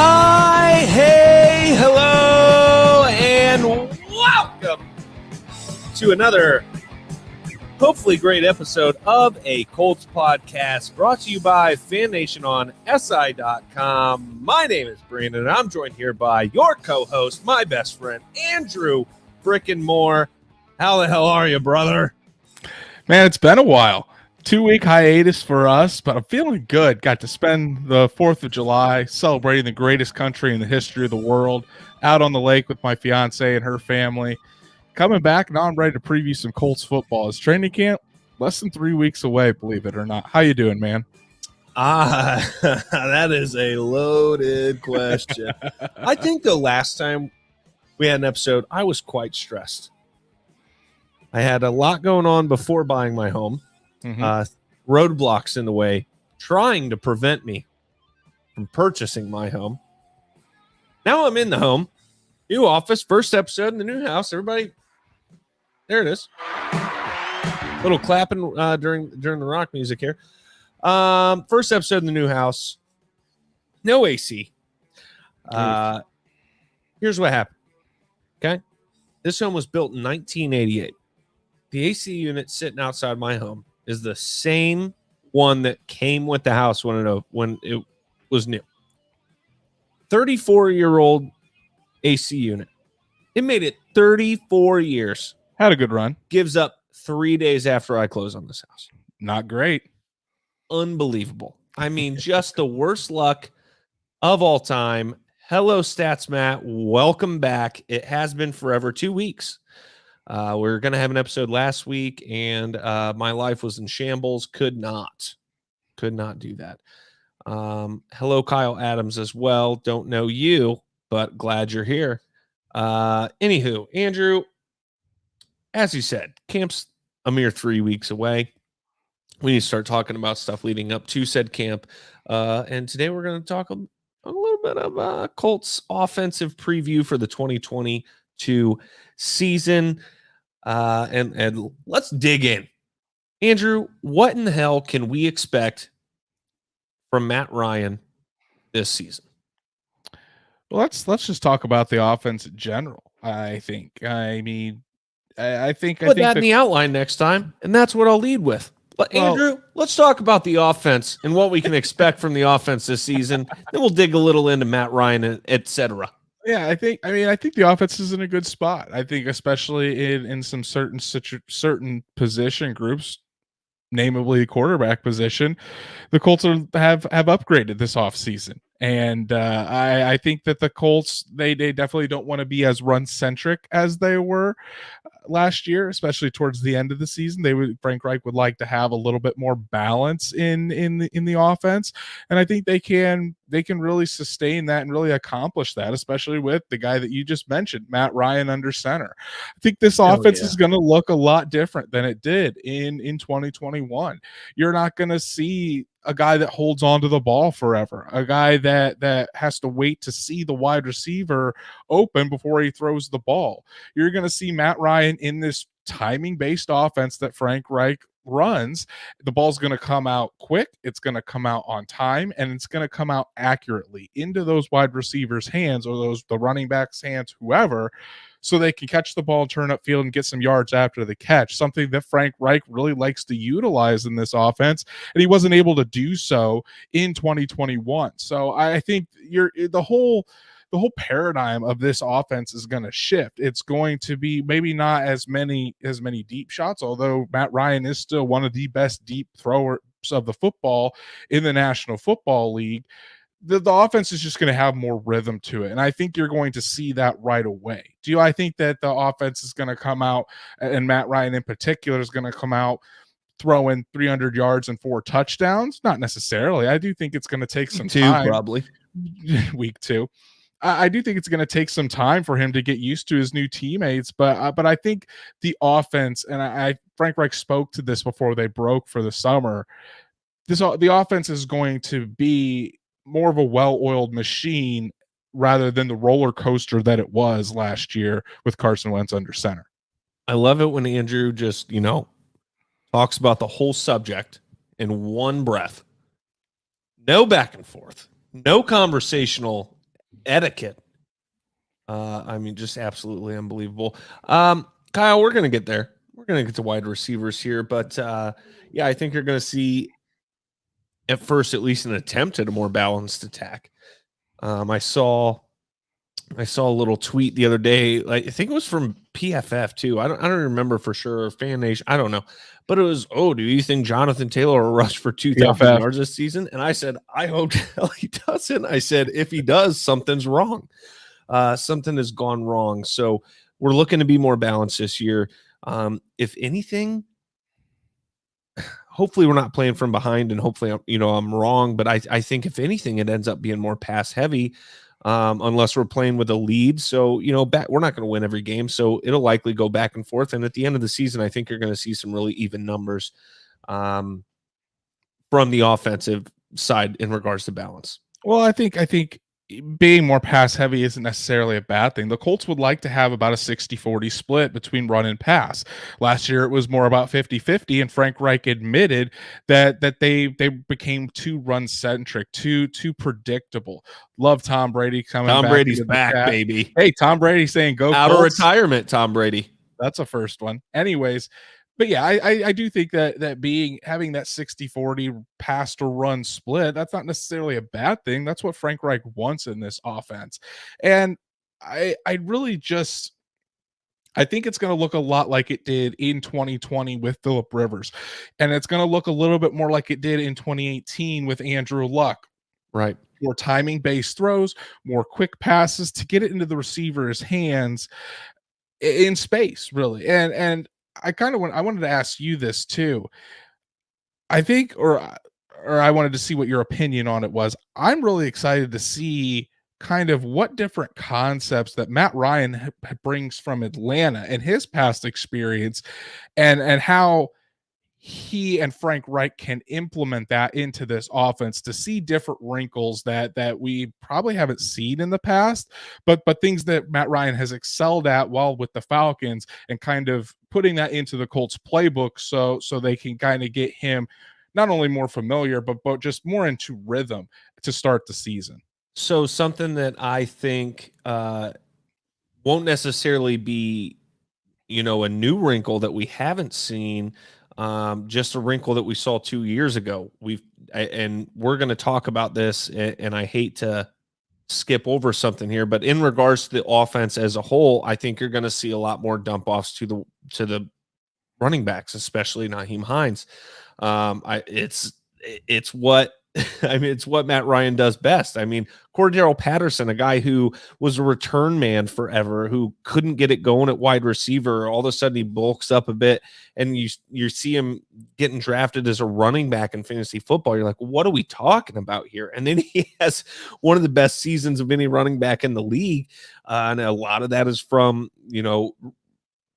Hi, hey, hello, and welcome to another hopefully great episode of a Colts podcast brought to you by Fan Nation on SI.com. My name is Brandon, and I'm joined here by your co-host, my best friend, Andrew frickin' Moore. How the hell are you, brother? Man, it's been a while. 2-week hiatus for us, but I'm feeling good. Got to spend the 4th of July celebrating the greatest country in the history of the world out on the lake with my fiance and her family. Coming back, now I'm ready to preview some Colts football. It's training camp less than 3 weeks away, believe it or not. How you doing, man? That is a loaded question. I think the last time we had an episode, I was quite stressed. I had a lot going on before buying my home. Roadblocks in the way, trying to prevent me from purchasing my home. Now I'm in the home, new office, first episode in the new house. Everybody, there it is. Little clapping during the rock music here. First episode in the new house, no AC. Here's what happened. Okay, this home was built in 1988. The AC unit sitting outside my home is the same one that came with the house when it was new. 34-year-old AC unit. It made it 34 years. Had a good run. Gives up 3 days after I close on this house. Not great. Unbelievable. I mean, just the worst luck of all time. Hello, Stats Matt. Welcome back. It has been forever. 2 weeks. We're going to have an episode last week, and my life was in shambles. Could not do that. Hello, Kyle Adams as well. Don't know you, but glad you're here. Anywho, Andrew, as you said, camp's a mere 3 weeks away. We need to start talking about stuff leading up to said camp. And today we're going to talk a little bit of Colts offensive preview for the 2022 season. And let's dig in. Andrew, what in the hell can we expect from Matt Ryan this season? Well, let's just talk about the offense in general. I think in the outline next time, and that's what I'll lead with. But Andrew, let's talk about the offense and what we can expect from the offense this season. Then we'll dig a little into Matt Ryan, etc. Yeah, I think the offense is in a good spot. I think especially in some certain position groups, namely quarterback position, the Colts have upgraded this offseason. And I think that the Colts, they definitely don't want to be as run-centric as they were last year, especially towards the end of the season. Frank Reich would like to have a little bit more balance in the offense, and I think they can really sustain that and really accomplish that, especially with the guy that you just mentioned, Matt Ryan under center. I think this offense is going to look a lot different than it did in 2021. You're not going to see a guy that holds on to the ball forever, a guy that has to wait to see the wide receiver open before he throws the ball. You're going to see Matt Ryan in this timing-based offense that Frank Reich runs. The ball's going to come out quick, it's going to come out on time, and it's going to come out accurately into those wide receivers' hands or the running backs' hands, whoever, so they can catch the ball, turn up field, and get some yards after the catch, something that Frank Reich really likes to utilize in this offense, and he wasn't able to do so in 2021. So I think the whole paradigm of this offense is going to shift. It's going to be maybe not as many deep shots, although Matt Ryan is still one of the best deep throwers of the football in the National Football League. The offense is just going to have more rhythm to it, and I think you're going to see that right away. I think that the offense is going to come out, and Matt Ryan in particular is going to come out throwing 300 yards and 4 touchdowns? Not necessarily. I do think it's going to take some time. Probably. Week 2. I do think it's going to take some time for him to get used to his new teammates, but I think the offense, and Frank Reich spoke to this before they broke for the summer, the offense is going to be more of a well-oiled machine rather than the roller coaster that it was last year with Carson Wentz under center. I love it when Andrew just, talks about the whole subject in one breath. No back and forth, no conversational etiquette. I mean, just absolutely unbelievable. Kyle, we're going to get there. We're going to get to wide receivers here, but yeah, I think you're going to see at first, at least an attempt at a more balanced attack. I saw a little tweet the other day. Like, I think it was from PFF too. I don't remember for sure. Fan Nation, I don't know, but it was, oh, do you think Jonathan Taylor will rush for 2,000 yards this season? And I said, I hope he doesn't. I said, if he does, something's wrong. Something has gone wrong. So we're looking to be more balanced this year. If anything, hopefully we're not playing from behind, and hopefully I'm wrong, but I think if anything, it ends up being more pass heavy, unless we're playing with a lead. So we're not going to win every game, so it'll likely go back and forth. And at the end of the season, I think you're going to see some really even numbers from the offensive side in regards to balance. Well, I think being more pass heavy isn't necessarily a bad thing. The Colts would like to have about a 60-40 split between run and pass. Last year, it was more about 50-50, and Frank Reich admitted that they became too run-centric, too predictable. Love Tom Brady coming back. Tom Brady's back, baby. Hey, Tom Brady saying go out Colts. Of retirement, Tom Brady. That's a first one. Anyways, but yeah, I do think that having that 60-40 pass to run split, that's not necessarily a bad thing. That's what Frank Reich wants in this offense. And I think it's going to look a lot like it did in 2020 with Phillip Rivers. And it's going to look a little bit more like it did in 2018 with Andrew Luck. Right. More timing-based throws, more quick passes to get it into the receiver's hands in space, really. And I wanted to ask you this too. I think, or I wanted to see what your opinion on it was. I'm really excited to see kind of what different concepts that Matt Ryan brings from Atlanta and his past experience, and how he and Frank Reich can implement that into this offense to see different wrinkles that we probably haven't seen in the past, but things that Matt Ryan has excelled at while with the Falcons, and kind of putting that into the Colts playbook so they can kind of get him not only more familiar, but just more into rhythm to start the season. So something that I think won't necessarily be, a new wrinkle that we haven't seen, just a wrinkle that we saw 2 years ago. And we're going to talk about this, and I hate to skip over something here, but in regards to the offense as a whole, I think you're going to see a lot more dump offs to the running backs, especially Nyheim Hines. It's what it's what Matt Ryan does best. I mean, Cordero Patterson, a guy who was a return man forever, who couldn't get it going at wide receiver, all of a sudden he bulks up a bit, and you see him getting drafted as a running back in fantasy football. You're like, what are we talking about here? And then he has one of the best seasons of any running back in the league, and a lot of that is from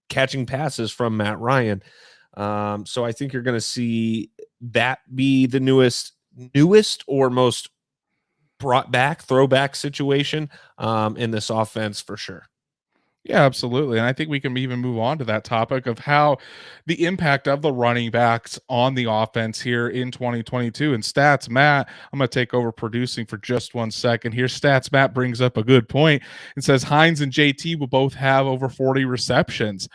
catching passes from Matt Ryan. So I think you're going to see that be the newest or most brought back throwback situation in this offense for sure. Yeah, absolutely. And I think we can even move on to that topic of how the impact of the running backs on the offense here in 2022. And Stats Matt, I'm going to take over producing for just 1 second here. Stats Matt brings up a good point and says Hines and JT will both have over 40 receptions.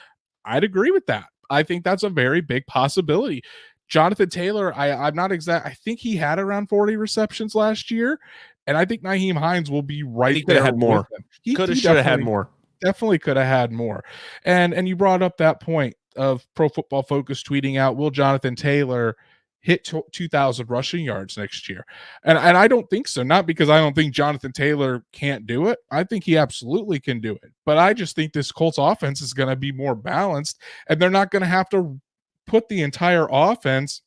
I'd agree with that. I think that's a very big possibility. Jonathan Taylor, I'm not exact. I think he had around 40 receptions last year, and I think Nyheim Hines will be right there. He could have had more. He should have had more. Definitely could have had more. And you brought up that point of Pro Football Focus tweeting out, will Jonathan Taylor hit 2,000 rushing yards next year? And I don't think so. Not because I don't think Jonathan Taylor can't do it. I think he absolutely can do it. But I just think this Colts offense is going to be more balanced, and they're not going to have to put the entire offense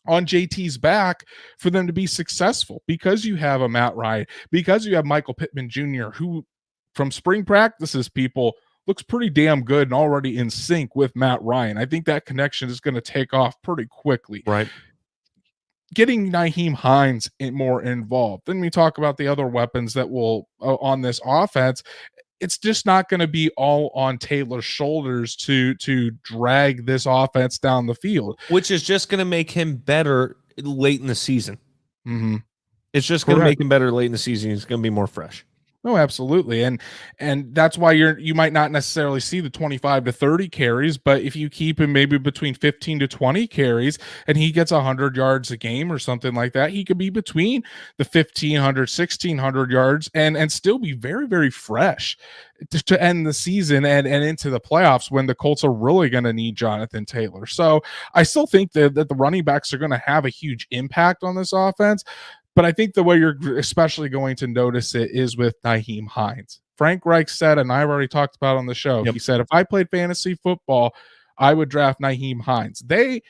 on JT's back for them to be successful, because you have a Matt Ryan, because you have Michael Pittman Jr., who from spring practices, people, looks pretty damn good and already in sync with Matt Ryan. I think that connection is going to take off pretty quickly. Right. Getting Nyheim Hines more involved. Then we talk about the other weapons that will on this offense. It's just not going to be all on Taylor's shoulders to drag this offense down the field, which is just going to make him better late in the season. Mm-hmm. It's just going to make him better late in the season. He's going to be more fresh. No, absolutely. And that's why you might not necessarily see the 25 to 30 carries, but if you keep him maybe between 15 to 20 carries and he gets 100 yards a game or something like that, he could be between the 1500, 1600 yards and still be very, very fresh to end the season and into the playoffs when the Colts are really going to need Jonathan Taylor. So I still think that the running backs are going to have a huge impact on this offense. But I think the way you're especially going to notice it is with Nyheim Hines. Frank Reich said, and I've already talked about on the show, Yep. he said, if I played fantasy football, I would draft Nyheim Hines. They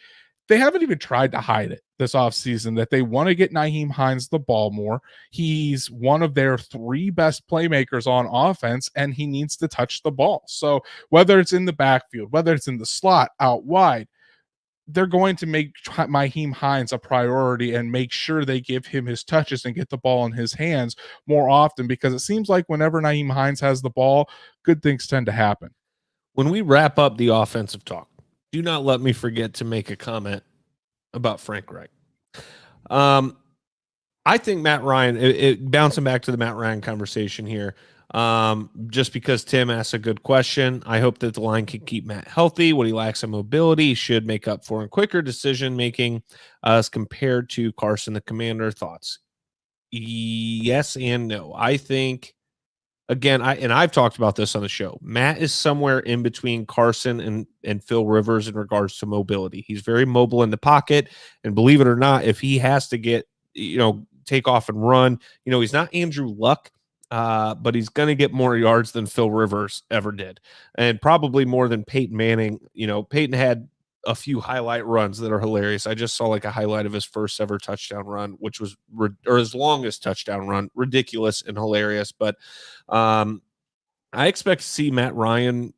haven't even tried to hide it this offseason that they want to get Nyheim Hines the ball more. He's one of their three best playmakers on offense, and he needs to touch the ball. So whether it's in the backfield, whether it's in the slot, out wide, they're going to make Nyheim Hines a priority and make sure they give him his touches and get the ball in his hands more often, because it seems like whenever Nyheim Hines has the ball, good things tend to happen. When we wrap up the offensive talk, do not let me forget to make a comment about Frank Reich. I think Matt Ryan, bouncing back to the Matt Ryan conversation here, just because Tim asked a good question, I hope that the line can keep Matt healthy. What he lacks in mobility should make up for in quicker decision making as compared to Carson, the Commander. Thoughts? Yes and no. I think, again, I've talked about this on the show. Matt is somewhere in between Carson and Phil Rivers in regards to mobility. He's very mobile in the pocket, and believe it or not, if he has to get, take off and run, he's not Andrew Luck, but he's going to get more yards than Phil Rivers ever did, and probably more than Peyton Manning. Peyton had a few highlight runs that are hilarious. I just saw like a highlight of his first ever touchdown run, which was or his longest touchdown run, ridiculous and hilarious. But I expect to see Matt Ryan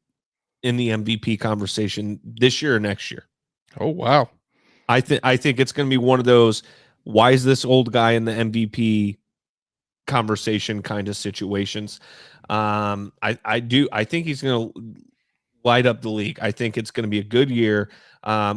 in the MVP conversation this year or next year. Oh, wow. I think it's going to be one of those, why is this old guy in the MVP conversation kind of situations. I think he's going to light up the league. I think it's going to be a good year.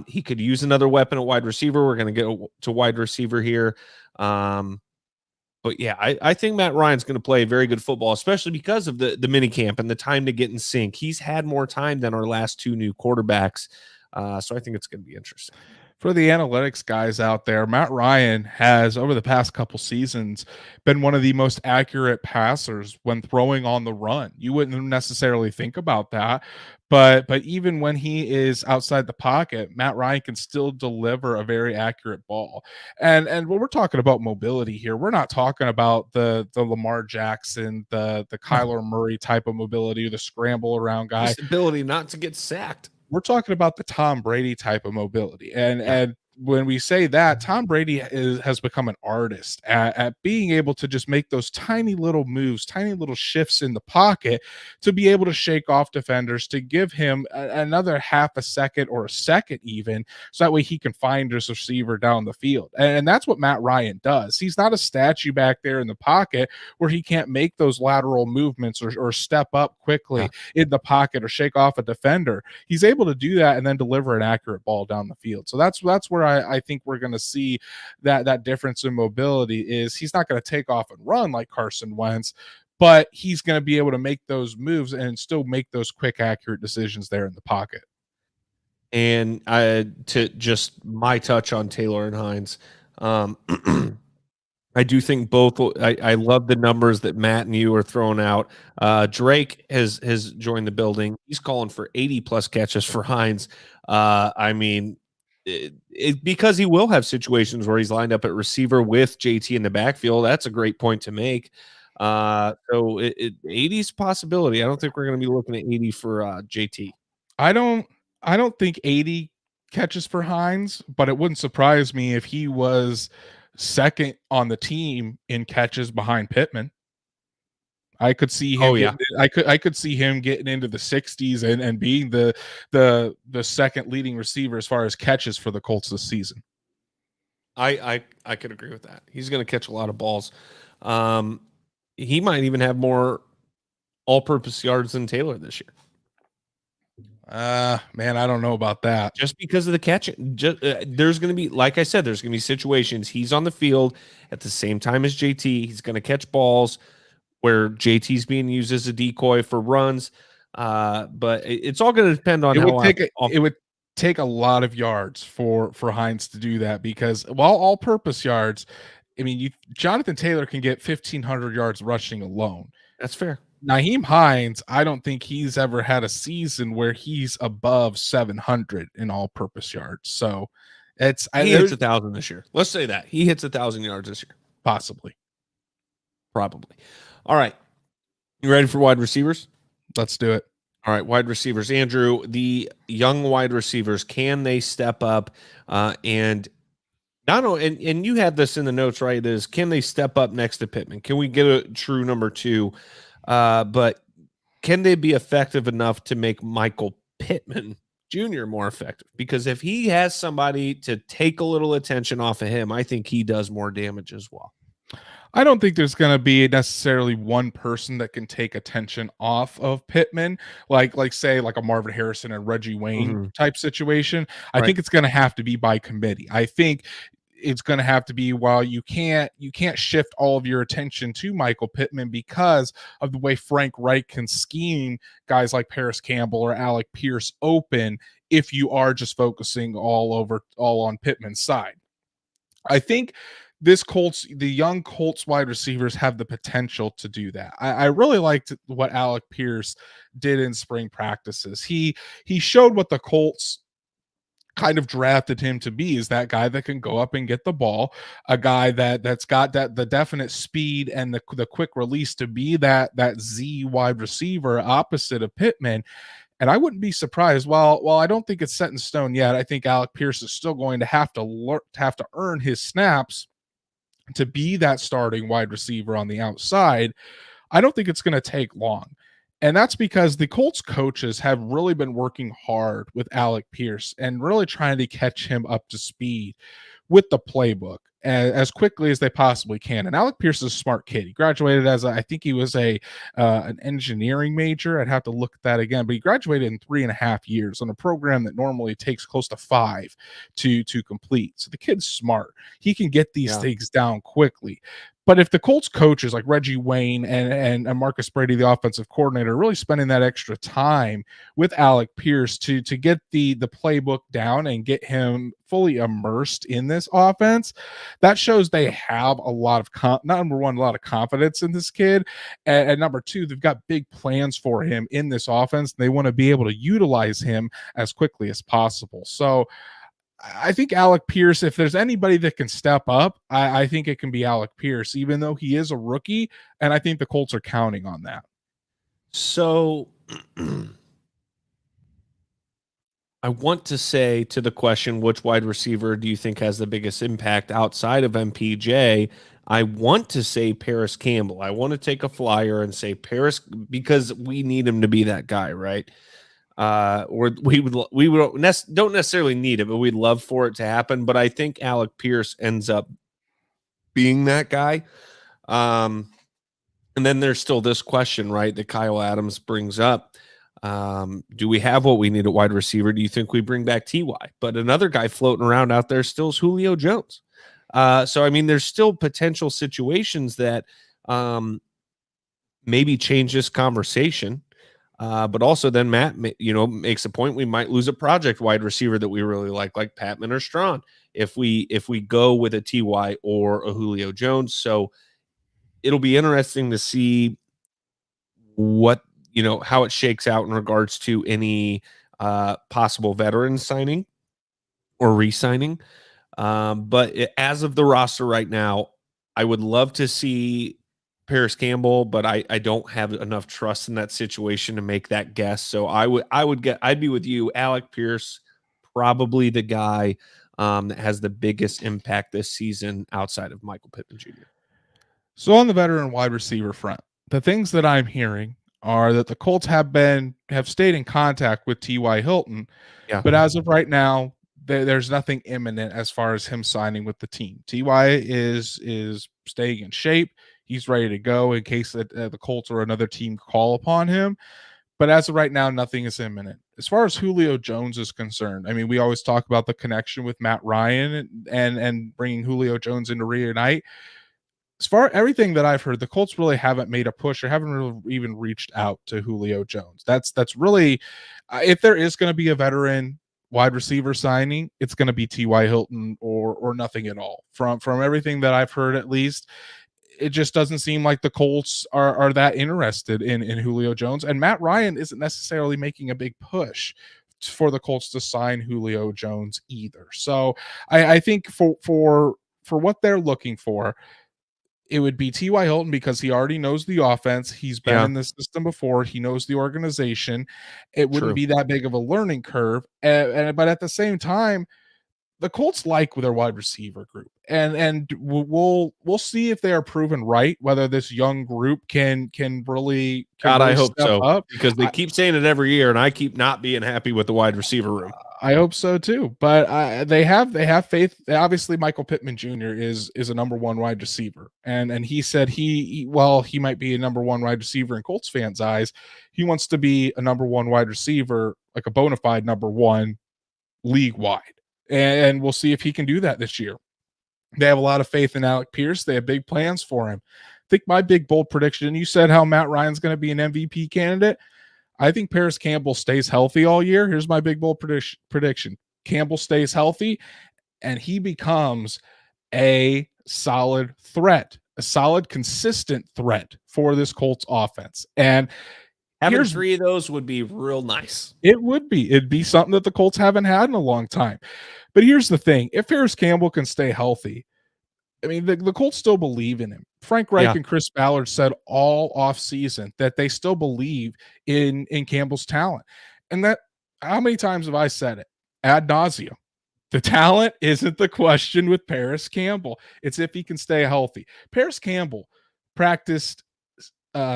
He could use another weapon at wide receiver. We're going to get to wide receiver here. But yeah, I think Matt Ryan's going to play very good football, especially because of the mini camp and the time to get in sync. He's had more time than our last two new quarterbacks. So I think it's going to be interesting. For the analytics guys out there, Matt Ryan has, over the past couple seasons, been one of the most accurate passers when throwing on the run. You wouldn't necessarily think about that, but even when he is outside the pocket, Matt Ryan can still deliver a very accurate ball. And when we're talking about mobility here, we're not talking about the Lamar Jackson, the Kyler Murray type of mobility, the scramble around guy. Just ability not to get sacked. We're talking about the Tom Brady type of mobility. And when we say that, Tom Brady has become an artist at being able to just make those tiny little moves, tiny little shifts in the pocket to be able to shake off defenders, to give him another half a second or a second even, so that way he can find his receiver down the field. And that's what Matt Ryan does. He's not a statue back there in the pocket where he can't make those lateral movements or step up quickly in the pocket or shake off a defender. He's able to do that and then deliver an accurate ball down the field. So that's where I think we're going to see that difference in mobility. Is he's not going to take off and run like Carson Wentz, but he's going to be able to make those moves and still make those quick, accurate decisions there in the pocket. And to just my touch on Taylor and Hines, I do think both. I love the numbers that Matt and you are throwing out. Drake has joined the building. He's calling for 80 plus catches for Hines. I mean, because he will have situations where he's lined up at receiver with JT in the backfield. That's a great point to make. So 80 is a possibility. I don't think we're going to be looking at 80 for JT. I don't think 80 catches for Hines, but it wouldn't surprise me if he was second on the team in catches behind Pittman. I could see him. I could see him getting into the 60s and being the second leading receiver as far as catches for the Colts this season. I could agree with that. He's going to catch a lot of balls. He might even have more all-purpose yards than Taylor this year. Man, I don't know about that. Just because of the catching. There's going to be, like I said, there's going to be situations he's on the field at the same time as JT. He's going to catch balls. where JT's being used as a decoy for runs. But it's all going to depend on it would take a lot of yards for Hines to do that, because while all-purpose yards, I mean, Jonathan Taylor can get 1,500 yards rushing alone. That's fair. Nyheim Hines, I don't think he's ever had a season where he's above 700 in all-purpose yards. So he hits 1,000 this year. Let's say that he hits 1,000 yards this year, possibly, probably. All right, you ready for wide receivers? Let's do it. All right, wide receivers. Andrew, the young wide receivers, can they step up? And not only, and you had this in the notes, right? Is can they step up next to Pittman? Can we get a true number two? But can they be effective enough to make Michael Pittman Jr. more effective? Because if he has somebody to take a little attention off of him, I think he does more damage as well. I don't think there's going to be necessarily one person that can take attention off of Pittman, like say like a Marvin Harrison and Reggie Wayne type situation. I think it's going to have to be by committee. I think it's going to have to be, while you can't shift all of your attention to Michael Pittman because of the way Frank Reich can scheme guys like Paris Campbell or Alec Pierce open, if you are just focusing all on Pittman's side. I think the young Colts wide receivers have the potential to do that. I really liked what Alec Pierce did in spring practices. He showed what the Colts kind of drafted him to be, is that guy that can go up and get the ball, a guy that's got the definite speed and the quick release to be that Z wide receiver opposite of Pittman. And I wouldn't be surprised. While I don't think it's set in stone yet, I think Alec Pierce is still going to have to earn his snaps to be that starting wide receiver on the outside. I don't think it's going to take long. And that's because the Colts coaches have really been working hard with Alec Pierce and really trying to catch him up to speed with the playbook as quickly as they possibly can. And Alec Pierce is a smart kid. He graduated as I think he was an engineering major. I'd have to look at that again, but he graduated in 3.5 years on a program that normally takes close to 5 to complete. So the kid's smart. He can get these things down quickly. But if the Colts coaches like Reggie Wayne and Marcus Brady, the offensive coordinator, are really spending that extra time with Alec Pierce to get the playbook down and get him fully immersed in this offense, that shows they have a lot of number one, a lot of confidence in this kid, and number two, they've got big plans for him in this offense. They want to be able to utilize him as quickly as possible. So I think Alec Pierce, if there's anybody that can step up, I think it can be Alec Pierce, even though he is a rookie, and I think the Colts are counting on that. So I want to say, to the question, which wide receiver do you think has the biggest impact outside of MPJ? I want to say Paris Campbell. I want to take a flyer and say Paris, because we need him to be that guy, right? Or we don't necessarily need it, but we'd love for it to happen. But I think Alec Pierce ends up being that guy. And then there's still this question, right, that Kyle Adams brings up. Do we have what we need at wide receiver? Do you think we bring back TY? But another guy floating around out there still is Julio Jones. So, I mean, there's still potential situations that maybe change this conversation. But also then Matt, makes a point we might lose a project wide receiver that we really like Patman or Strawn, if we go with a TY or a Julio Jones. So it'll be interesting to see what, how it shakes out in regards to any possible veteran signing or re-signing. But as of the roster right now, I would love to see Paris Campbell, but I don't have enough trust in that situation to make that guess. So I'd be with you. Alec Pierce, probably the guy that has the biggest impact this season outside of Michael Pittman Jr. So on the veteran wide receiver front, the things that I'm hearing are that the Colts have stayed in contact with T.Y. Hilton, but as of right now, there's nothing imminent as far as him signing with the team. T.Y. is staying in shape. He's ready to go in case the Colts or another team call upon him. But as of right now, nothing is imminent. As far as Julio Jones is concerned, I mean, we always talk about the connection with Matt Ryan and bringing Julio Jones in to reunite. as far everything that I've heard, the Colts really haven't made a push or haven't really even reached out to Julio Jones. That's really, if there is going to be a veteran wide receiver signing, it's going to be T.Y. Hilton or nothing at all. From everything that I've heard, at least, it just doesn't seem like the Colts are that interested in Julio Jones. And Matt Ryan isn't necessarily making a big push for the Colts to sign Julio Jones either. So I think for what they're looking for, it would be T.Y. Hilton because he already knows the offense. He's been in this system before. He knows the organization. It wouldn't be that big of a learning curve. But at the same time, the Colts like their wide receiver group, and we'll see if they are proven right, whether this young group can really I hope step so, up, because they keep saying it every year, and I keep not being happy with the wide receiver room. I hope so too, but they have faith. Obviously, Michael Pittman Jr. is a number one wide receiver, and he said he might be a number one wide receiver in Colts fans' eyes. He wants to be a number one wide receiver, like a bona fide number one league wide. And we'll see if he can do that this year. They have a lot of faith in Alec Pierce. They have big plans for him. I think my big bold prediction, you said how Matt Ryan's going to be an MVP candidate. I think Paris Campbell stays healthy all year. Here's my big bold prediction. Campbell stays healthy, and he becomes a solid threat, a solid, consistent threat for this Colts offense. And having 3 of those would be real nice. It would be. It'd be something that the Colts haven't had in a long time. But here's the thing. If Paris Campbell can stay healthy, I mean, the Colts still believe in him. Frank Reich and Chris Ballard said all offseason that they still believe in Campbell's talent. And that, how many times have I said it? Ad nauseum. The talent isn't the question with Paris Campbell. It's if he can stay healthy. Paris Campbell practiced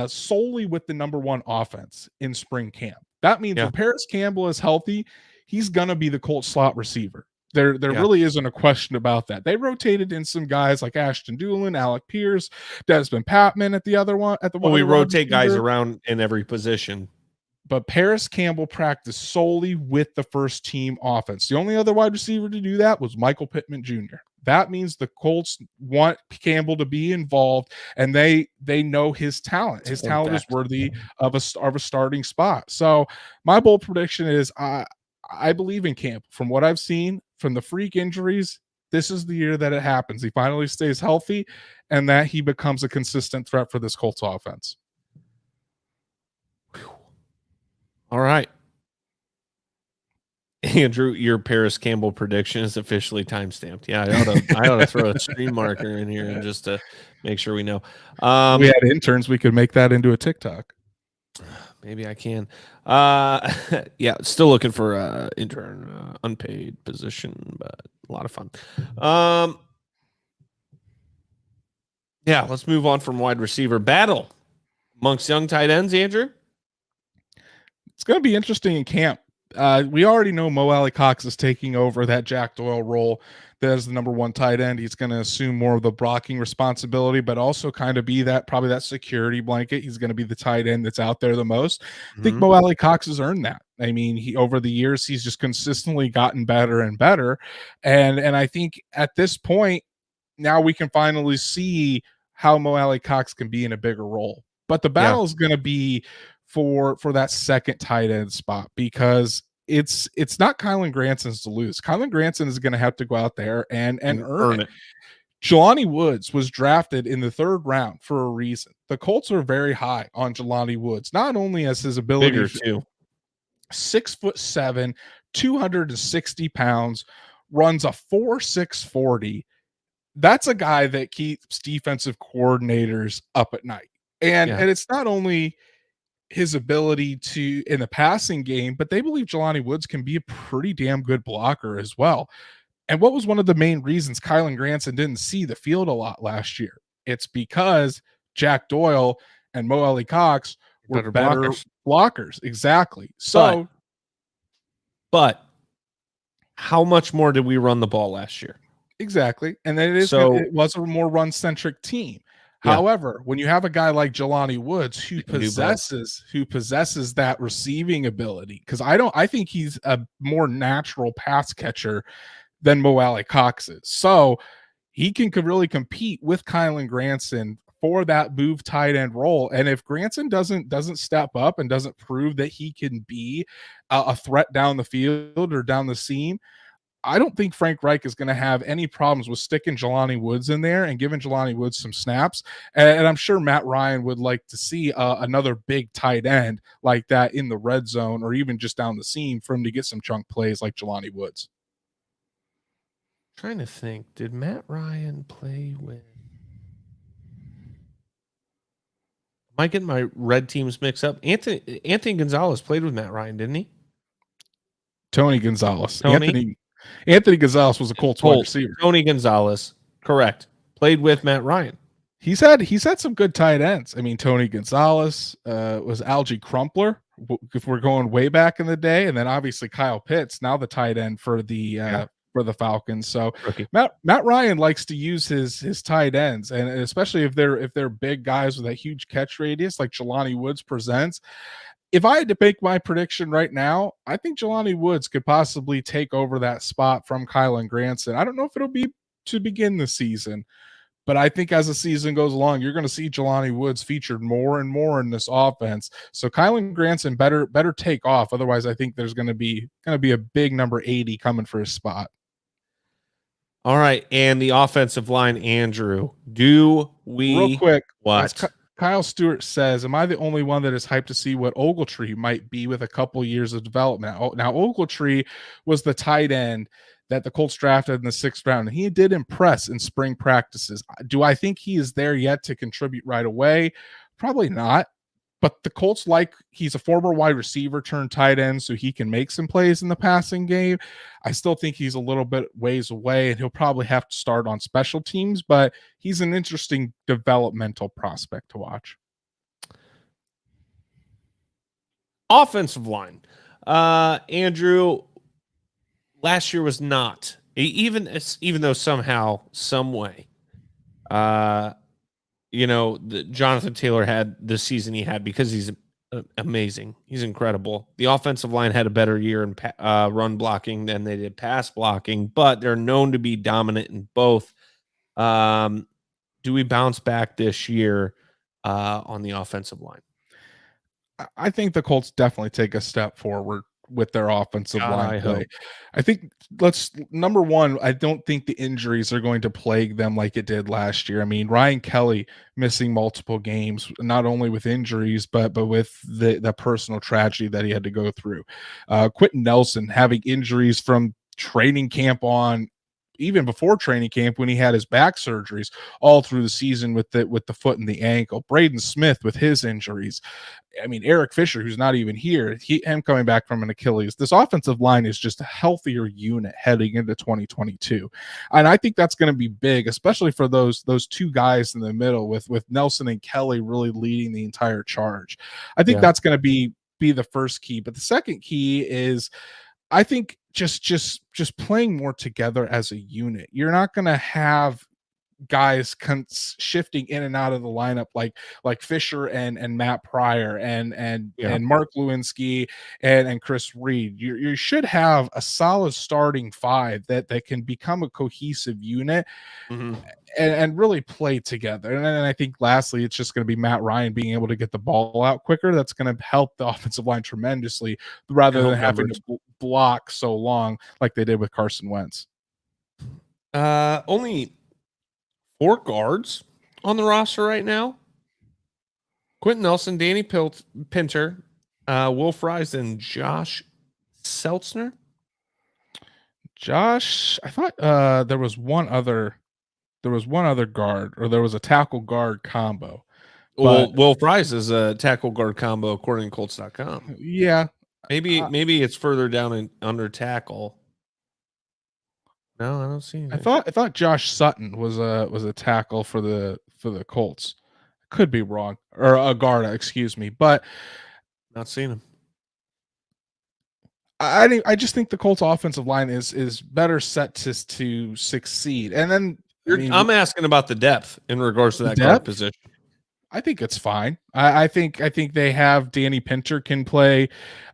solely with the number one offense in spring camp. That means when Paris Campbell is healthy, he's going to be the Colts slot receiver. There really isn't a question about that. They rotated in some guys like Ashton Doolin, Alec Pierce, Desmond Patman at the other one. We rotate guys around in every position. But Paris Campbell practiced solely with the first team offense. The only other wide receiver to do that was Michael Pittman Jr. That means the Colts want Campbell to be involved, and they know his talent. His talent is worthy of a starting spot. So my bold prediction is I believe in Campbell. From what I've seen, from the freak injuries, this is the year that it happens. He finally stays healthy, and that he becomes a consistent threat for this Colts offense. All right. Andrew, your Paris Campbell prediction is officially timestamped. Yeah, I ought to throw a stream marker in here and just to make sure we know. We had interns, we could make that into a TikTok. Maybe I can. Yeah, still looking for a intern, unpaid position, but a lot of fun. Yeah, let's move on from wide receiver battle amongst young tight ends, Andrew. It's going to be interesting in camp. We already know Mo Alley-Cox is taking over that Jack Doyle role as the number one tight end. He's going to assume more of the blocking responsibility, but also kind of be probably that security blanket. He's going to be the tight end that's out there the most. I think Mo Alley-Cox has earned that. I mean, over the years, he's just consistently gotten better and better. And I think at this point, now we can finally see how Mo Alley-Cox can be in a bigger role. But the battle is going to be for that second tight end spot, because it's not Kylan Granson's to lose. Kylan Granson is going to have to go out there and earn it. Jelani Woods was drafted in the 3rd round for a reason. The Colts are very high on Jelani Woods, not only as his ability bigger too. 6'7", 260 pounds, runs a 4.6 40. That's a guy that keeps defensive coordinators up at night. And it's not only his ability to in the passing game, but they believe Jelani Woods can be a pretty damn good blocker as well. And what was one of the main reasons Kylan Granson didn't see the field a lot last year? It's because Jack Doyle and Mo Alley-Cox were better blockers. Exactly. So, but how much more did we run the ball last year? Exactly. And then it was a more run-centric team. However, when you have a guy like Jelani Woods who possesses that receiving ability, because I think he's a more natural pass catcher than Mo Alley-Cox is. So he can really compete with Kylen Granson for that move tight end role. And if Granson doesn't step up and doesn't prove that he can be a threat down the field or down the seam, I don't think Frank Reich is going to have any problems with sticking Jelani Woods in there and giving Jelani Woods some snaps. And I'm sure Matt Ryan would like to see another big tight end like that in the red zone or even just down the seam for him to get some chunk plays like Jelani Woods. Trying to think, did Matt Ryan play with? Am I getting my red teams mixed up? Anthony Gonzalez played with Matt Ryan, didn't he? Tony Gonzalez. Tony? Anthony Gonzalez was a Colts wide receiver. Tony Gonzalez, correct. Played with Matt Ryan. He's had some good tight ends. I mean, Tony Gonzalez was Algie Crumpler, if we're going way back in the day, and then obviously Kyle Pitts, now the tight end for the Falcons. So Matt Ryan likes to use his tight ends, and especially if they're big guys with a huge catch radius like Jelani Woods presents. If I had to make my prediction right now, I think Jelani Woods could possibly take over that spot from Kylen Granson. I don't know if it'll be to begin the season, but I think as the season goes along, you're going to see Jelani Woods featured more and more in this offense. So Kylen Granson better take off. Otherwise, I think there's going to be a big number 80 coming for his spot. All right, and the offensive line, Andrew. Do we real quick? What? Kyle Stewart says, am I the only one that is hyped to see what Ogletree might be with a couple years of development? Now, Ogletree was the tight end that the Colts drafted in the 6th round, and he did impress in spring practices. Do I think he is there yet to contribute right away? Probably not. But the Colts he's a former wide receiver turned tight end, so he can make some plays in the passing game. I still think he's a little bit ways away, and he'll probably have to start on special teams, but he's an interesting developmental prospect to watch. Offensive line. Andrew, last year was not, even though somehow, some way, Jonathan Taylor had the season he had because he's amazing. He's incredible. The offensive line had a better year in run blocking than they did pass blocking, but they're known to be dominant in both. Do we bounce back this year on the offensive line? I think the Colts definitely take a step forward with their offensive line play. I think number one, I don't think the injuries are going to plague them like it did last year. I mean, Ryan Kelly missing multiple games, not only with injuries, but with the personal tragedy that he had to go through. Quentin Nelson having injuries from training camp on, even before training camp when he had his back surgeries all through the season with the foot and the ankle. Braden Smith with his injuries. I mean, Eric Fisher, who's not even here, him coming back from an Achilles. This offensive line is just a healthier unit heading into 2022. And I think that's going to be big, especially for those two guys in the middle with Nelson and Kelly really leading the entire charge. I think that's going to be the first key. But the second key is, I think just playing more together as a unit. You're not going to have guys shifting in and out of the lineup like Fisher and Matt Pryor and Mark Lewinsky and Chris Reed. You should have a solid starting five that can become a cohesive unit and really play together. And then I think lastly, it's just going to be Matt Ryan being able to get the ball out quicker. That's going to help the offensive line tremendously rather than having to block so long like they did with Carson Wentz. Only 4 guards on the roster right now. Quentin Nelson, Danny Pinter, Will Fries, and Josh Seltzner. Josh, I thought there was one other guard, or there was a tackle guard combo. Well, Will Fries is a tackle guard combo according to Colts.com. Yeah. Maybe it's further down under tackle. No, I don't see anything. I thought Josh Sutton was a tackle for the Colts. Could be wrong, or a guard, excuse me, but not seeing him. I just think the Colts offensive line is better set to succeed. And then I'm asking about the depth in regards to that guard position. I think it's fine. I think they have Danny Pinter can play,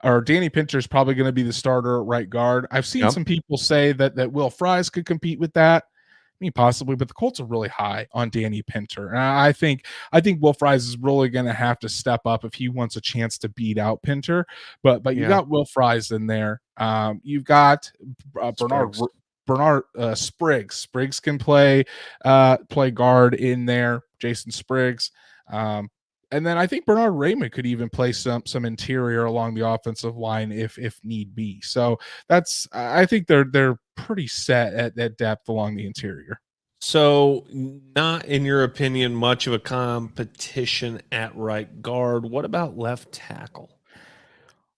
or Danny Pinter is probably going to be the starter at right guard. I've seen some people say that Will Fries could compete with that. mean, possibly, but the Colts are really high on Danny Pinter. And I think Will Fries is really going to have to step up if he wants a chance to beat out Pinter. But you Yeah. got Will Fries in there. You've got Spriggs. Bernard Spriggs. Spriggs can play guard in there. Jason Spriggs. And then I think Bernard Raymond could even play some interior along the offensive line if need be. So I think they're pretty set at depth along the interior. So, not in your opinion, much of a competition at right guard. What about left tackle?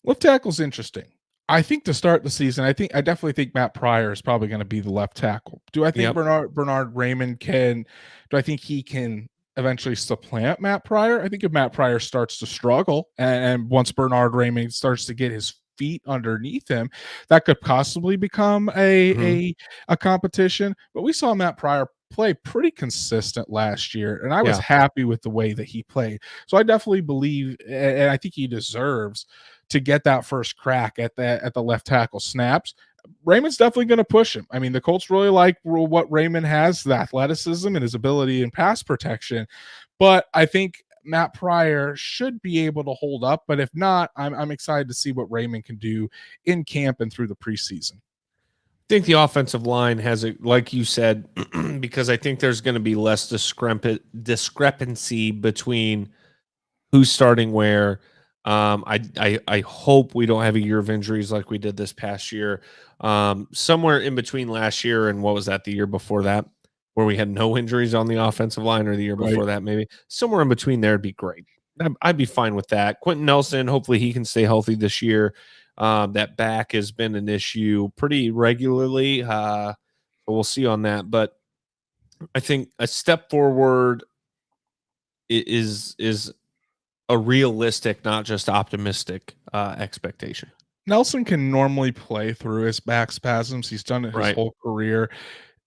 Left tackle's interesting. I think to start the season, I definitely think Matt Pryor is probably going to be the left tackle. Do I think Yep. Bernard Raymond can? Do I think he can eventually supplant Matt Pryor? I think if Matt Pryor starts to struggle, and once Bernard Raymond starts to get his feet underneath him, that could possibly become a competition. But we saw Matt Pryor play pretty consistent last year, and I was happy with the way that he played. So I definitely believe, and I think he deserves to get that first crack at the left tackle snaps. Raymond's definitely going to push him. I mean, the Colts really like what Raymond has, the athleticism and his ability in pass protection. But I think Matt Pryor should be able to hold up. But if not, I'm excited to see what Raymond can do in camp and through the preseason. I think the offensive line has a, like you said, because I think there's going to be less discrepancy between who's starting where. I hope we don't have a year of injuries like we did this past year. Somewhere in between last year and what was that, the year before that, where we had no injuries on the offensive line, or the year before that, maybe somewhere in between there would be great. I'd be fine with that. Quentin Nelson, hopefully he can stay healthy this year. That back has been an issue pretty regularly. So we'll see on that. But I think a step forward is a realistic, not just optimistic expectation. Nelson can normally play through his back spasms. He's done it his whole career.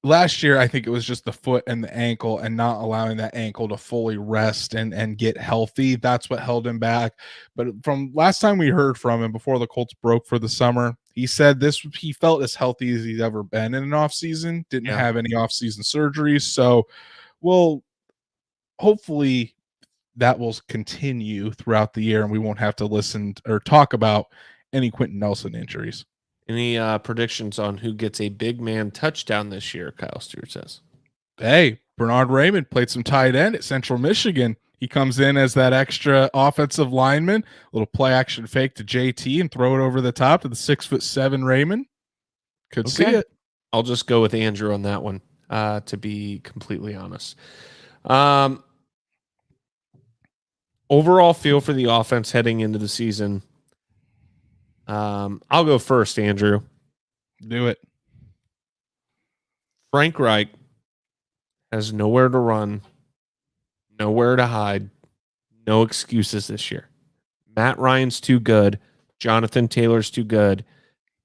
Last year, I think it was just the foot and the ankle and not allowing that ankle to fully rest and get healthy. That's what held him back. But from last time we heard from him before the Colts broke for the summer, he said he felt as healthy as he's ever been in an offseason, didn't have any offseason surgeries. So hopefully that will continue throughout the year and we won't have to listen or talk about any Quentin Nelson injuries. Any predictions on who gets a big man touchdown this year? Kyle Stewart says. Hey, Bernard Raymond played some tight end at Central Michigan. He comes in as that extra offensive lineman, little play action fake to JT and throw it over the top to the 6'7" Raymond. Could see it. I'll just go with Andrew on that one, to be completely honest. Overall feel for the offense heading into the season. I'll go first, Andrew. Do it. Frank Reich has nowhere to run, nowhere to hide, no excuses this year. Matt Ryan's too good. Jonathan Taylor's too good.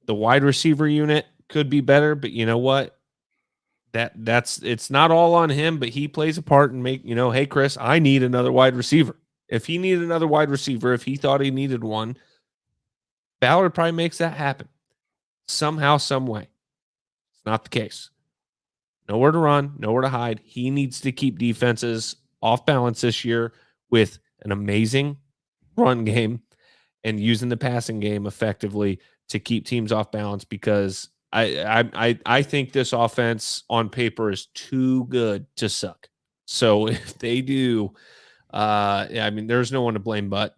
The wide receiver unit could be better, but you know what? It's not all on him, but he plays a part and hey, Chris, I need another wide receiver. If he needed another wide receiver, if he thought he needed one, Ballard probably makes that happen somehow, some way. It's not the case. Nowhere to run, nowhere to hide. He needs to keep defenses off balance this year with an amazing run game and using the passing game effectively to keep teams off balance, because I think this offense on paper is too good to suck. So if they do, there's no one to blame but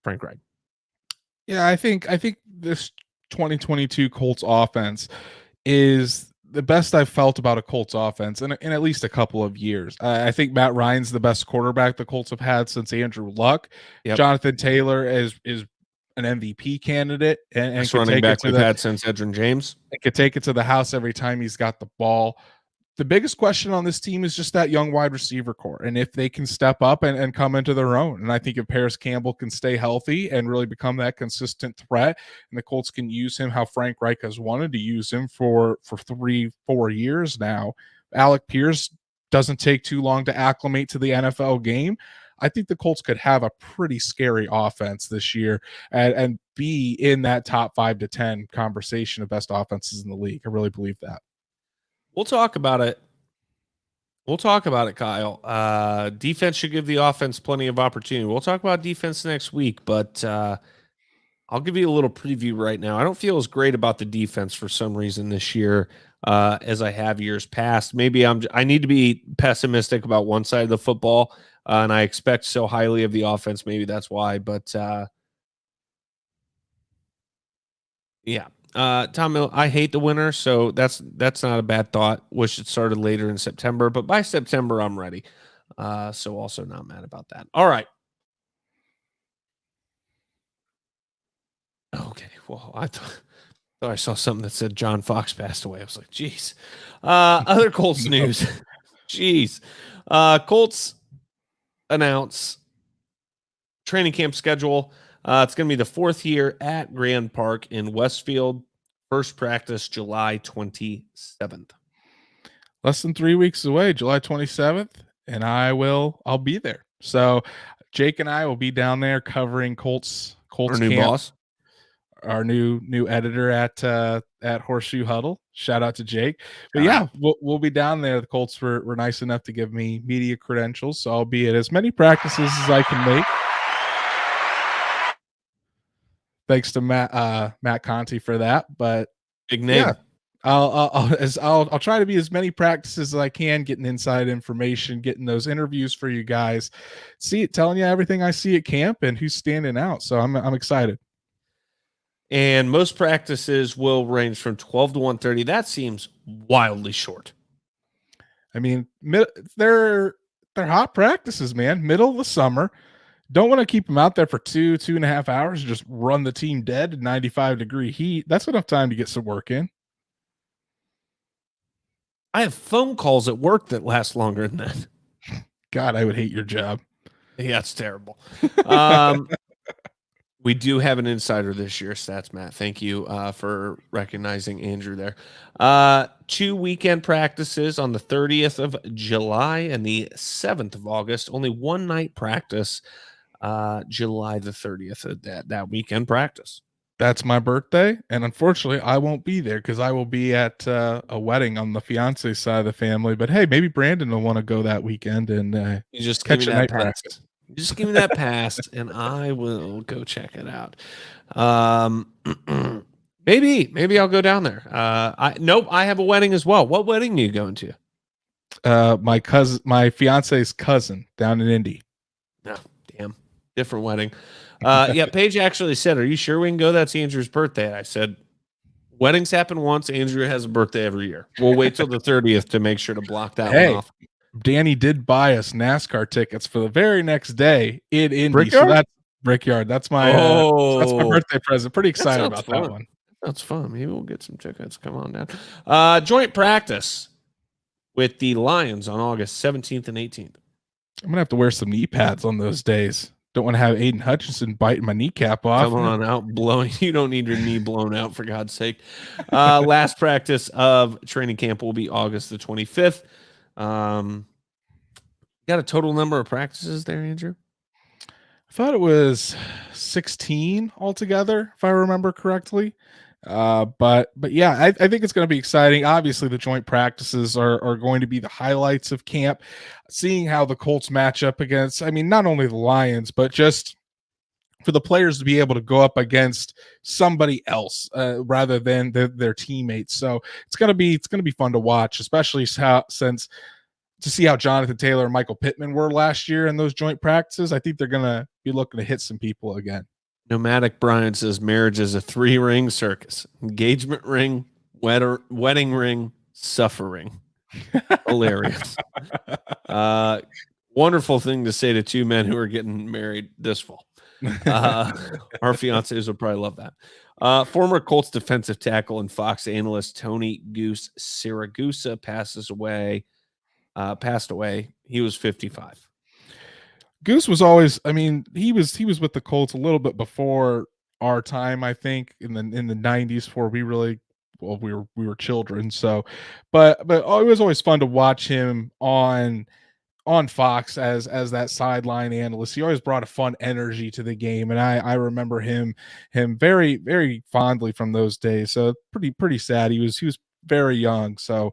Frank Reich. Yeah, I think this 2022 Colts offense is the best I've felt about a Colts offense in at least a couple of years. I think Matt Ryan's the best quarterback the Colts have had since Andrew Luck. Yep. Jonathan Taylor is an MVP candidate and best running back we've had since Edgerrin James. And could take it to the house every time he's got the ball. The biggest question on this team is just that young wide receiver core and if they can step up and come into their own. And I think if Paris Campbell can stay healthy and really become that consistent threat, and the Colts can use him how Frank Reich has wanted to use him for 3-4 years now. Alec Pierce doesn't take too long to acclimate to the NFL game. I think the Colts could have a pretty scary offense this year and be in that top 5 to 10 conversation of best offenses in the league. I really believe that. We'll talk about it We'll talk about it, Kyle. Defense should give the offense plenty of opportunity. We'll talk about defense next week, but I'll give you a little preview right now. I don't feel as great about the defense for some reason this year as I have years past. Maybe I need to be pessimistic about one side of the football, and I expect so highly of the offense. Maybe that's why. But yeah, Tom Mill, I hate the winter, so that's not a bad thought. Wish it started later in September, but by September I'm ready. So also not mad about that. All right. Okay. Well, I thought I saw something that said John Fox passed away. I was like, geez. Other Colts news. Jeez. Colts announce training camp schedule. It's going to be the 4th year at Grand Park in Westfield. First practice July 27th. Less than 3 weeks away, July 27th, and I'll be there. So Jake and I will be down there covering Colts Our new camp. boss. Our new editor at Horseshoe Huddle. Shout out to Jake. But yeah, we'll be down there. The Colts were nice enough to give me media credentials, so I'll be at as many practices as I can make. Thanks to Matt Conti for that. But big name. Yeah, I'll try to be as many practices as I can, getting inside information, getting those interviews for you guys, telling you everything I see at camp and who's standing out. So I'm excited. And most practices will range from 12 to 1:30. That seems wildly short. I mean, they're hot practices, man. Middle of the summer. Don't want to keep them out there for 2.5 hours. Just run the team dead in 95-degree heat. That's enough time to get some work in. I have phone calls at work that last longer than that. God, I would hate your job. Yeah, it's terrible. We do have an insider this year, Stats Matt. Thank you for recognizing Andrew there. 2 weekend practices on the 30th of July and the 7th of August. Only one night practice, July the 30th of that weekend practice. That's my birthday, and unfortunately, I won't be there because I will be at a wedding on the fiance side of the family. But hey, maybe Brandon will want to go that weekend and you just catch a night pass. practice. Just give me that pass, and I will go check it out. Maybe I'll go down there. I have a wedding as well. What wedding are you going to? My fiance's cousin down in Indy. No, damn, different wedding. Yeah, Paige actually said, "Are you sure we can go? That's Andrew's birthday." I said, "Weddings happen once. Andrew has a birthday every year. We'll wait till the 30th to make sure to block that one off." Danny did buy us NASCAR tickets for the very next day in Indy. Brickyard? So that's Brickyard. That's my birthday present. Pretty excited about that one. That's fun. Maybe we'll get some tickets. Come on down. Joint practice with the Lions on August 17th and 18th. I'm gonna have to wear some knee pads on those days. Don't want to have Aiden Hutchinson biting my kneecap off. Come on out, blowing. You don't need your knee blown out, for God's sake. Last practice of training camp will be August the 25th. Got a total number of practices there, Andrew? I thought it was 16 altogether, if I remember correctly. But yeah, I think it's going to be exciting. Obviously, the joint practices are going to be the highlights of camp. Seeing how the Colts match up against, I mean, not only the Lions, but just for the players to be able to go up against somebody else rather than their teammates. So it's gonna be fun to watch, especially to see how Jonathan Taylor and Michael Pittman were last year in those joint practices. I think they're gonna be looking to hit some people again. Nomadic Brian says marriage is a 3-ring circus: engagement ring, wedding ring, suffering. Hilarious. Wonderful thing to say to two men who are getting married this fall. Our fiancés will probably love that. Former Colts defensive tackle and Fox analyst Tony Goose Siragusa passed away. He was 55. Goose was always, I mean, he was with the Colts a little bit before our time, I think, in the 90s, before we were children. So, but it was always fun to watch him on Fox as that sideline analyst. He always brought a fun energy to the game, and I remember him very, very fondly from those days. So pretty sad. He was very young. So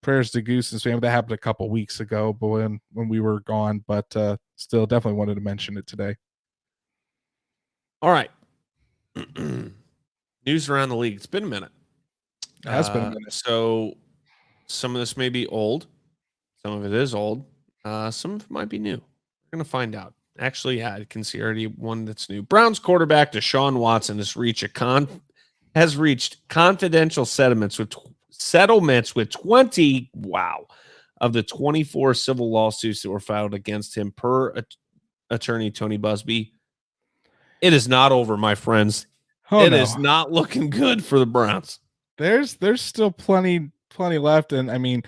prayers to Goose and his family. That happened a couple weeks ago, but when we were gone, but still definitely wanted to mention it today. All right. News around the league. It's been a minute. It has been a minute. So some of this may be old. Some of it is old. Some of it might be new. We're going to find out. Actually, yeah, I can see already one that's new. Browns quarterback Deshaun Watson has reached confidential settlements with 20 of the 24 civil lawsuits that were filed against him per attorney Tony Busby. It is not over, my friends. It is not looking good for the Browns. There's still plenty left, and I mean,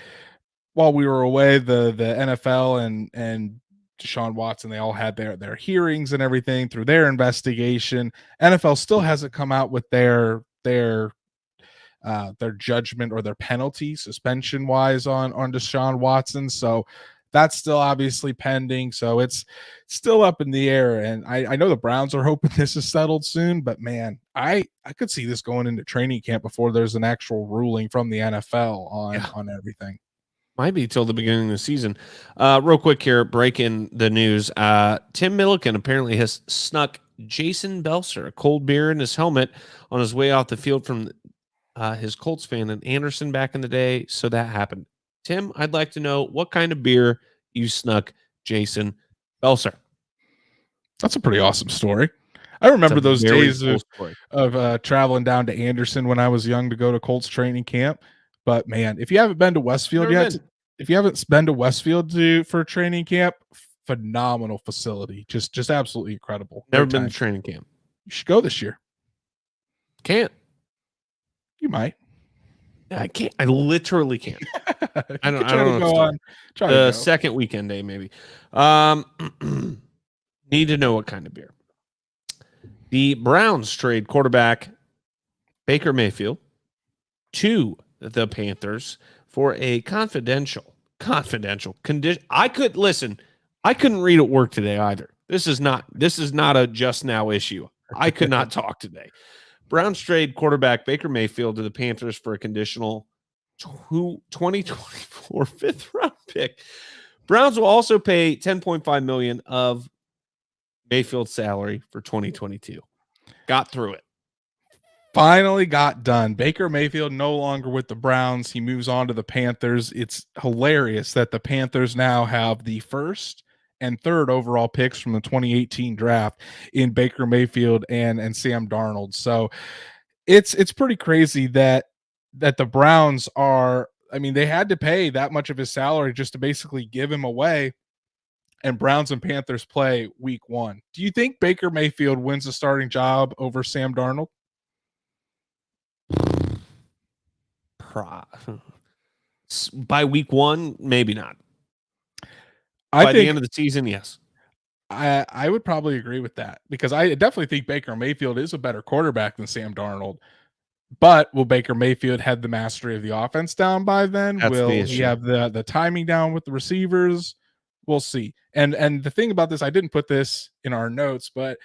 while we were away, the NFL and Deshaun Watson, they all had their hearings and everything through their investigation. NFL still hasn't come out with their judgment or their penalty suspension wise on Deshaun Watson. So that's still obviously pending. So it's still up in the air. And I know the Browns are hoping this is settled soon, but man, I could see this going into training camp before there's an actual ruling from the NFL on everything. Might be till the beginning of the season. Real quick here, breaking the news. Tim Milliken apparently has snuck Jason Belser a cold beer in his helmet on his way off the field from his Colts fan in Anderson back in the day. So that happened. Tim, I'd like to know what kind of beer you snuck Jason Belser. That's a pretty awesome story. I remember those days of traveling down to Anderson when I was young to go to Colts training camp. But man, if you haven't been to Westfield yet, if you haven't been to Westfield for training camp, phenomenal facility, just absolutely incredible. Never been to training camp. You should go this year. Can't. You might. I can't. I literally can't. I don't go on. The second weekend day, maybe. Need to know what kind of beer. The Browns trade quarterback Baker Mayfield to the Panthers for a confidential condition. I couldn't read at work today either. This is not a just now issue. I could not talk today. Browns trade quarterback Baker Mayfield to the Panthers for a conditional 2024 fifth round pick. Browns will also pay $10.5 million of Mayfield's salary for 2022. Got through it. Finally got done. Baker Mayfield no longer with the Browns. He moves on to the Panthers. It's hilarious that the Panthers now have the first and third overall picks from the 2018 draft in Baker Mayfield and Sam Darnold. So it's pretty crazy that the Browns are, I mean, they had to pay that much of his salary just to basically give him away. And Browns and Panthers play week 1. Do you think Baker Mayfield wins the starting job over Sam Darnold? By week 1, maybe not. By the end of the season, yes. I would probably agree with that because I definitely think Baker Mayfield is a better quarterback than Sam Darnold. But will Baker Mayfield have the mastery of the offense down by then? Will he have the timing down with the receivers? We'll see. And the thing about this, I didn't put this in our notes, but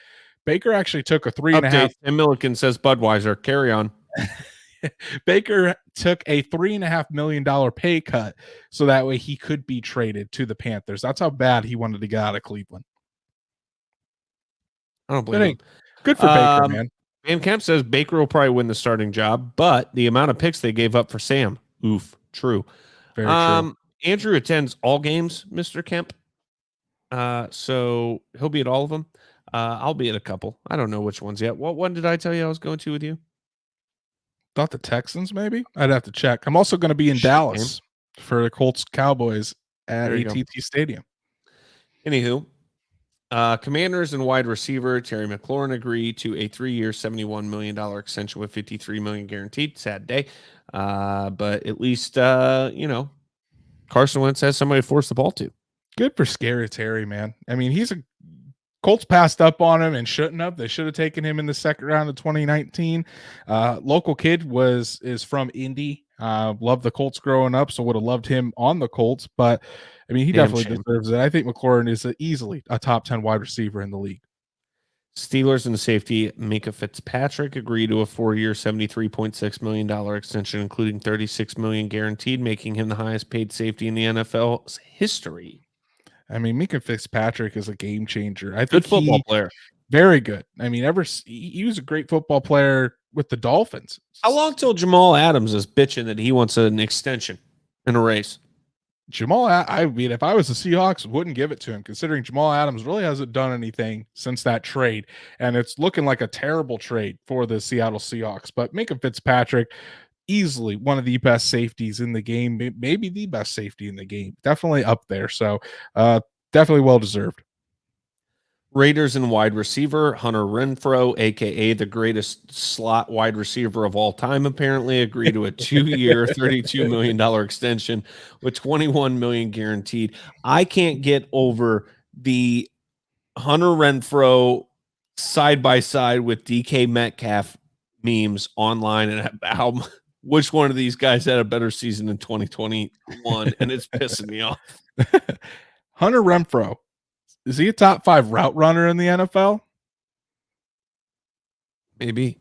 Baker actually took a 3.5. Tim Milliken says Budweiser. Carry on. Baker took a $3.5 million pay cut so that way he could be traded to the Panthers. That's how bad he wanted to get out of Cleveland. I don't believe him. Good for Baker, man. Van Kemp says Baker will probably win the starting job, but the amount of picks they gave up for Sam, true. Very true. Andrew attends all games, Mr. Kemp. So he'll be at all of them. I'll be at a couple. I don't know which ones yet. What one did I tell you I was going to with you? Thought the Texans, maybe? I'd have to check. I'm also going to be in Dallas for the Colts Cowboys at AT&T Stadium. Anywho, Commanders and wide receiver Terry McLaurin agreed to a 3-year, $71 million extension with $53 million guaranteed. Sad day. But at least, Carson Wentz has somebody to force the ball to. Good for Scary Terry, man. I mean, Colts passed up on him and shouldn't have. They should have taken him in the second round of 2019. Local kid is from Indy. Loved the Colts growing up, so would have loved him on the Colts. But I mean, he definitely deserves it. I think McLaurin is easily a top 10 wide receiver in the league. Steelers and safety Micah Fitzpatrick agree to a 4-year, $73.6 million extension, including $36 million guaranteed, making him the highest paid safety in the NFL's history. I mean, Micah Fitzpatrick is a game changer. I Good think football player. very good. I mean, he was a great football player with the Dolphins. How long till Jamal Adams is bitching that he wants an extension in a race? I mean, if I was the Seahawks, wouldn't give it to him, considering Jamal Adams really hasn't done anything since that trade, and it's looking like a terrible trade for the Seattle Seahawks. But Micah Fitzpatrick, easily one of the best safeties in the game, maybe the best safety in the game, definitely up there. So, definitely well deserved. Raiders and wide receiver Hunter Renfrow, aka the greatest slot wide receiver of all time, apparently agreed to a 2-year, $32 million extension with $21 million guaranteed. I can't get over the Hunter Renfrow side by side with DK Metcalf memes online and how which one of these guys had a better season in 2021, and it's pissing me off. Hunter Renfrow. Is he a top 5 route runner in the NFL? Maybe.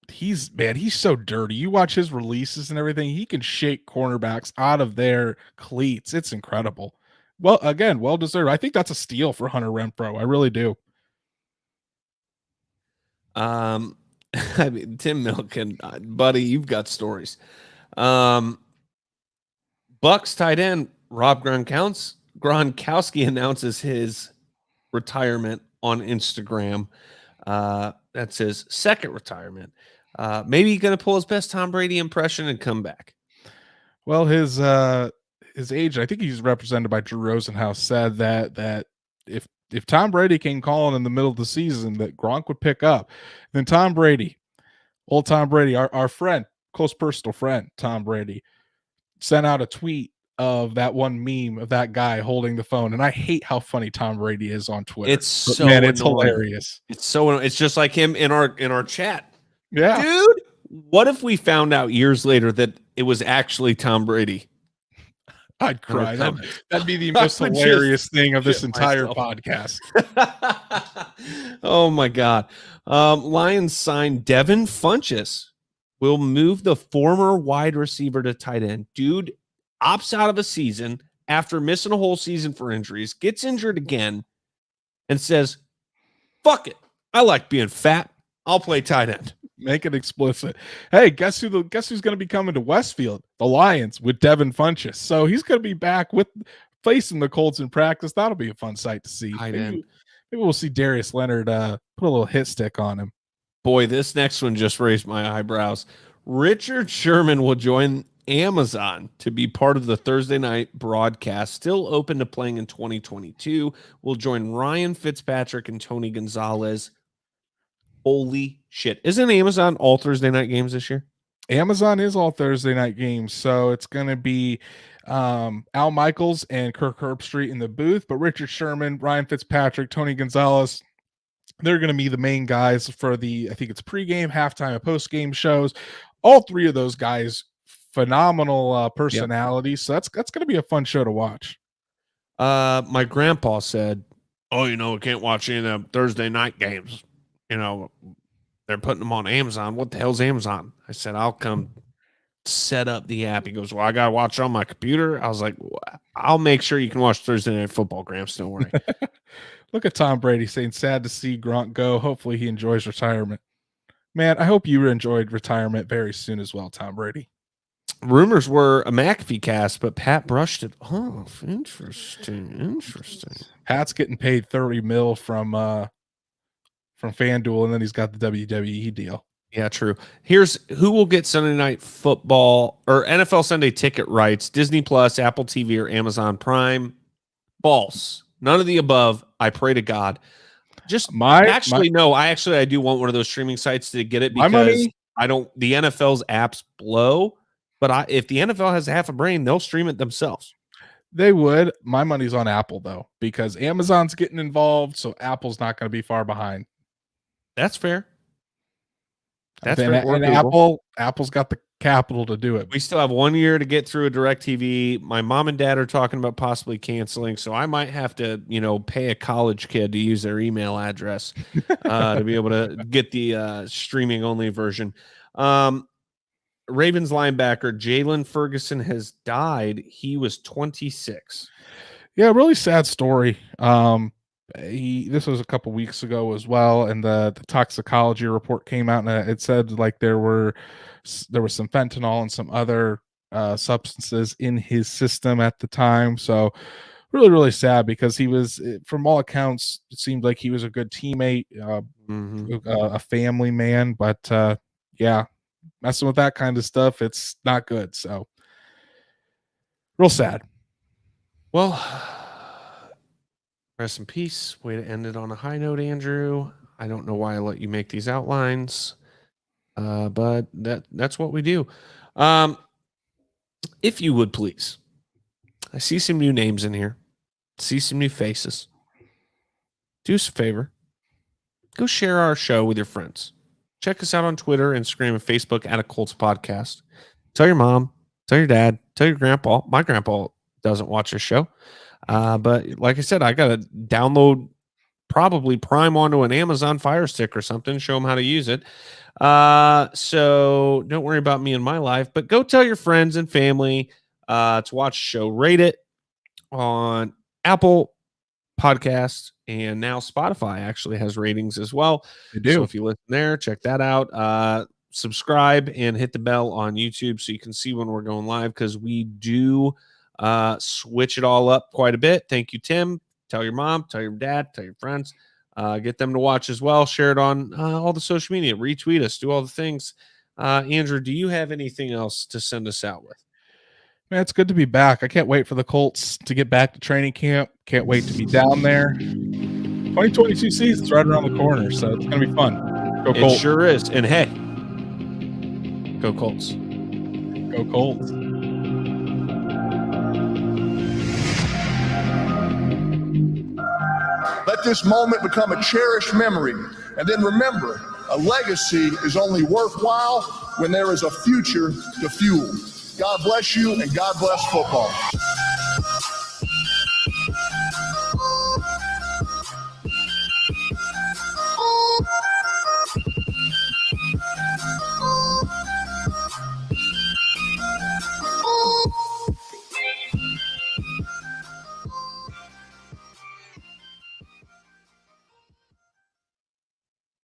He's so dirty. You watch his releases and everything. He can shake cornerbacks out of their cleats. It's incredible. Well, again, well deserved. I think that's a steal for Hunter Renfrow. I really do. I mean, Tim Milken, buddy, you've got stories. Bucks tight end Rob Gronkowski announces his retirement on Instagram. That's his second retirement. Maybe he's going to pull his best Tom Brady impression and come back. Well, his agent, I think he's represented by Drew Rosenhaus, said that if Tom Brady came calling in the middle of the season that Gronk would pick up, then old Tom Brady, our friend, close personal friend, Tom Brady, sent out a tweet of that one meme of that guy holding the phone. And I hate how funny Tom Brady is on Twitter. It's it's hilarious. It's just like him in our chat. Yeah. Dude, what if we found out years later that it was actually Tom Brady? I'd cry. That'd be the most hilarious thing of this entire podcast. Oh my God. Lions signed Devin Funchess. Will move the former wide receiver to tight end. Dude opts out of a season after missing a whole season for injuries, gets injured again, and says, fuck it. I like being fat. I'll play tight end. Make it explicit. Hey, guess who's going to be coming to Westfield? The Lions with Devin Funchess. So he's going to be back facing the Colts in practice. That'll be a fun sight to see. Maybe we'll see Darius Leonard put a little hit stick on him. Boy, this next one just raised my eyebrows. Richard Sherman will join Amazon to be part of the Thursday night broadcast, still open to playing in 2022. Will join Ryan Fitzpatrick and Tony Gonzalez. Holy shit. Isn't Amazon all Thursday night games this year? Amazon is all Thursday night games. So it's going to be Al Michaels and Kirk Herbstreit in the booth, but Richard Sherman, Ryan Fitzpatrick, Tony Gonzalez, they're going to be the main guys for I think it's pregame, halftime, and postgame shows. All three of those guys, phenomenal personalities. Yep. So that's going to be a fun show to watch. My grandpa said, we can't watch any of them Thursday night games. They're putting them on Amazon. What the hell's Amazon? I said, I'll come set up the app. He goes, well, I got to watch it on my computer. I was like, I'll make sure you can watch Thursday Night Football, Gramps. Don't worry. Look at Tom Brady saying, sad to see Gronk go. Hopefully he enjoys retirement. Man, I hope you enjoyed retirement very soon as well, Tom Brady. Rumors were a McAfee cast, but Pat brushed it off. Interesting. Pat's getting paid $30 million from FanDuel, and then he's got the WWE deal. Yeah, true. Here's who will get Sunday Night Football or NFL Sunday ticket rights: Disney Plus, Apple TV, or Amazon Prime. False. None of the above. I pray to God. I do want one of those streaming sites to get it because the NFL's apps blow, but if the NFL has half a brain, they'll stream it themselves. They would. My money's on Apple though, because Amazon's getting involved, so Apple's not going to be far behind. That's fair. That's and, right. and Apple's got the capital to do it. We still have 1 year to get through a DirecTV. My mom and dad are talking about possibly canceling, so I might have to, pay a college kid to use their email address to be able to get the streaming only version. Ravens linebacker Jalen Ferguson has died. He was 26. Yeah, really sad story. This was a couple weeks ago as well, and the toxicology report came out, and it said like there was some fentanyl and some other substances in his system at the time. So really, really sad, because he was, from all accounts, it seemed like he was a good teammate, a family man, but yeah, messing with that kind of stuff, it's not good. So real sad. Well, rest in peace. Way to end it on a high note, Andrew. I don't know why I let you make these outlines, but that's what we do. If you would please, I see some new names in here, see some new faces. Do us a favor. Go share our show with your friends. Check us out on Twitter, Instagram, and Facebook at A Colts Podcast. Tell your mom, tell your dad, tell your grandpa. My grandpa doesn't watch this show. But like I said, I got to download probably Prime onto an Amazon Fire Stick or something, show them how to use it. So don't worry about me and my life, but go tell your friends and family to watch the show. Rate it on Apple Podcasts, and now Spotify actually has ratings as well. They do. So if you listen there, check that out. Subscribe and hit the bell on YouTube so you can see when we're going live, because we do switch it all up quite a bit. Thank you, Tim. Tell your mom, tell your dad, tell your friends, get them to watch as well. Share it on all the social media, retweet us, do all the things. Andrew, do you have anything else to send us out with? Man, it's good to be back. I can't wait for the Colts to get back to training camp. Can't wait to be down there. 2022 season's right around the corner, so it's going to be fun. Go Colts. It sure is. And hey, go Colts. Go Colts. Let this moment become a cherished memory. And then remember, a legacy is only worthwhile when there is a future to fuel. God bless you, and God bless football.